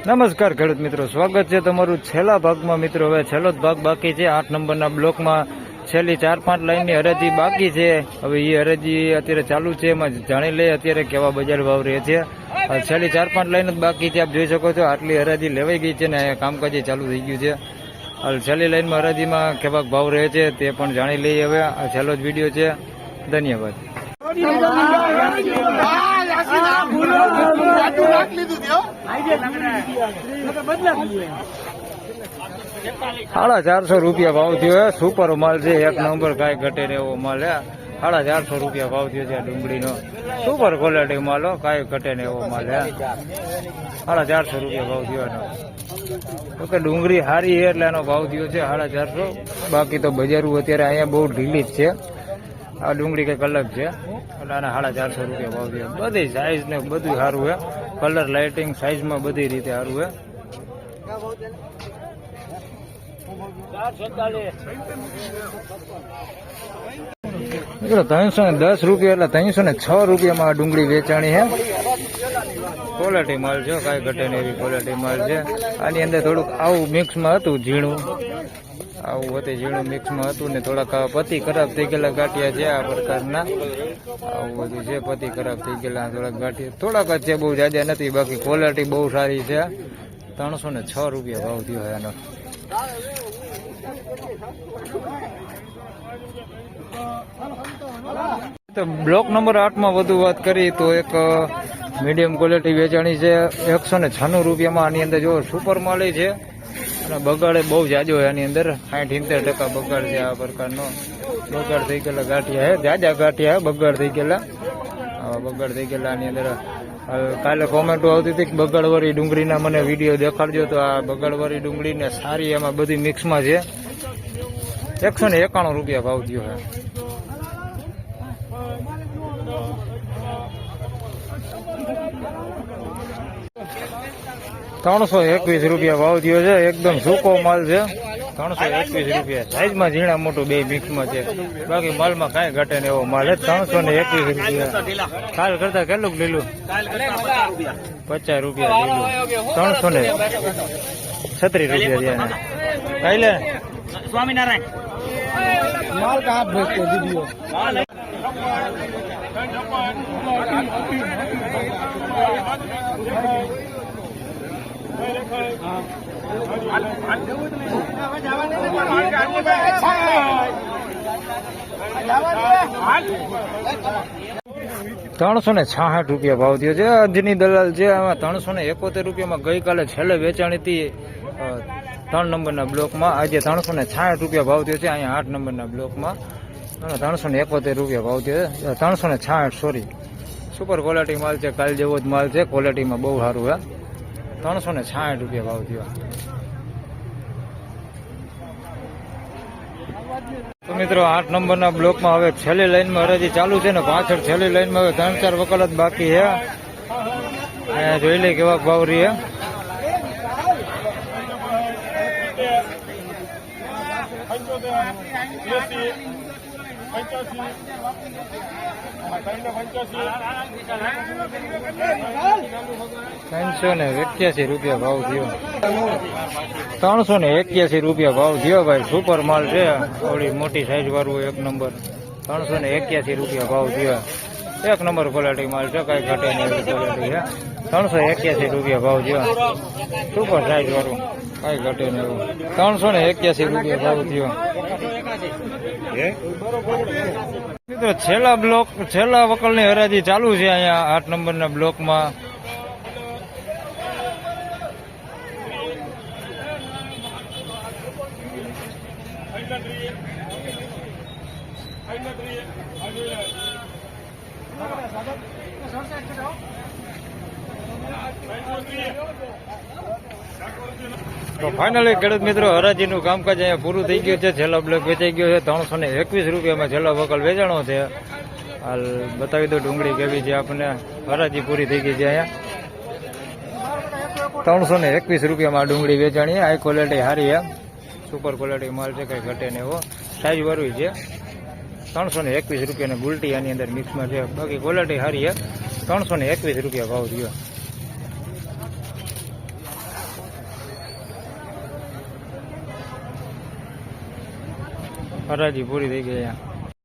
નમસ્કાર ખેડૂત મિત્રો, સ્વાગત છે તમારું છેલ્લા ભાગમાં. મિત્રો હવે છેલ્લો જ ભાગ બાકી છે. 8 નંબરના બ્લોકમાં છેલ્લી 4-5 લાઈનની હરાજી બાકી છે. હવે એ હરાજી અત્યારે ચાલુ છે, એમાં જાણી લઈએ અત્યારે કેવા બજાર ભાવ રહે છે. છેલ્લી 4-5 લાઈન જ બાકી છે. આપ જોઈ શકો છો આટલી હરાજી લેવાઈ ગઈ છે ને કામકાજ ચાલુ થઈ ગયું છે. હાલ છેલ્લી લાઈનમાં હરાજીમાં કેવા ભાવ રહે છે તે પણ જાણી લઈએ. હવે આ છેલ્લો જ વિડીયો છે. ધન્યવાદ. 450 રૂપિયા ભાવ થયો. સુપર માલ છે, એક નંબર, કાંઈ ઘટે ને એવો માલ. 450 રૂપિયા ભાવ થયો છે આ ડુંગળીનો. સુપર ક્વોલિટી માલ, કાંઈ ઘટે ને એવો માલ. 450 રૂપિયા ભાવ થયો એનો. તો કે ડુંગળી સારી છે એટલે એનો ભાવ થયો છે 450. બાકી તો બજારું અત્યારે અહીંયા બહુ ઢીલી જ છે. આ ડુંગળી કંઈક અલગ છે એટલે આના 450 રૂપિયા ભાવ થયો. બધી સાઈઝ ને બધું સારું છે. કલર લાઇટિંગ સાઈઝમાં બધી રીતે સારું છે. મિત્રો 310 રૂપિયા એટલે 306 રૂપિયામાં આ ડુંગળી વેચાણી છે. ક્વોલિટી માલ છે, કાંઈ ઘટે ને એવી ક્વોલિટી માલ છે. આની અંદર થોડુંક આવું મિક્સમાં હતું, ઝીણું આવું હતું, ઝીણું મિક્સમાં હતું ને થોડાક પતિ ખરાબ થઈ ગયેલા ગાંઠિયા છે આ પ્રકારના. આવું બધું છે, પતિ ખરાબ થઈ ગયેલા થોડાક ગાંઠિયા થોડાક જ છે, બહુ જાજા નથી. બાકી ક્વોલિટી બહુ સારી છે. 306 રૂપિયા ભાવ થયો એનો. તો બ્લોક નંબર 8માં વધુ વાત કરી તો એક મીડિયમ ક્વોલિટી વેચાણી છે 196 રૂપિયામાં. આની અંદર જો સુપર માલ છે અને બગાડે બહુ જાજો હોય. આની અંદર 60-70% બગાડ છે. આ પ્રકારનો બગાડ થઈ ગયેલા ગાંઠિયા હે, જાજા ગાંઠિયા હે, બગાડ થઈ ગયેલા. બગાડ થઈ ગયેલા. આની અંદર કાલે કોમેન્ટો આવતી હતી કે બગાડવાળી ડુંગળીના મને વિડીયો દેખાડજો. તો આ બગાડવાળી ડુંગળીને સારી એમાં બધી મિક્સમાં છે. 191 રૂપિયા ભાવ થયો છે. ₹321 રૂપિયા ભાવ થયો છે. એકદમ સૂકો માલ છે. 321 રૂપિયા. સાઈઝમાં ઝીણા મોટું બે મિક્સમાં છે. બાકી માલમાં કાંઈ ઘટે ને એવો માલ. 321 રૂપિયા. કાલ કરતા કેટલું લીલું? 50 રૂપિયા લીલું. 336 રૂપિયા છે. કાલે સ્વામિનારાયણ માલ કહાં ભેજતે દીદીઓ? ₹366 રૂપિયા ભાવ થયો છે. આજની દલાલ છે આમાં 371 રૂપિયામાં ગઈકાલે છેલ્લે વેચાણી હતી 3 નંબરના બ્લોકમાં. આજે 366 રૂપિયા ભાવ થયો છે અહીંયા 8 નંબરના બ્લોકમાં. 371 રૂપિયા ભાવ થયો છે. 366 સોરી. સુપર ક્વોલિટી માલ છે, કાલ જેવો જ માલ છે. ક્વોલિટીમાં બહુ સારું છે. 366 રૂપિયા ભાવ થયો. તો મિત્રો 8 નંબરના બ્લોકમાં હવે છેલ્લી લાઈનમાં હરાજી ચાલુ છે ને પાછળ છેલ્લી લાઈનમાં હવે 3-4 વકલત બાકી છે. અહીંયા જોઈ લે કેવા ભાવ રહી. ₹381 રૂપિયા ભાવ થયો. 381 રૂપિયા ભાવ થયો ભાઈ. સુપર માલ છે, થોડી મોટી સાઈઝ વાળું એક નંબર. 381 રૂપિયા ભાવ થયો. એક નંબર ક્વોલિટી માલ છે, કઈ ઘટે નહીં એવી ક્વોલિટી છે. 381 રૂપિયા ભાવ થયો. સુપર સાઈઝ વાળું, કઈ ઘટે નહીં એવું. 381 રૂપિયા ભાવ થયો. મિત્રો છેલ્લા વકલની હરાજી ચાલુ છે અહીંયા 8 નંબરના બ્લોકમાં. તો ફાઇનલી ખેડૂત મિત્રો હરાજીનું કામકાજ અહીંયા પૂરું થઈ ગયું છે. છેલ્લો બ્લોક વેચાઈ ગયો છે. 321 રૂપિયામાં છેલ્લો વકલ વેચાણો છે. હાલ બતાવી દો ડુંગળી કેવી છે આપણને. હરાજી પૂરી થઈ ગઈ છે અહીંયા. 321 રૂપિયામાં ડુંગળી વેચાણી. હાઈ ક્વોલિટી સારી છે, સુપર ક્વોલિટી માલ છે, કઈ ઘટે ને એવો. સાઈઝ વાળું છે. 321 રૂપિયાની ગુલટી આની અંદર મિક્સમાં છે. બાકી ક્વોલિટી સારી છે. 321 રૂપિયા ભાવ થયો. હરાજી પૂરી થઈ ગઈ અહીંયા.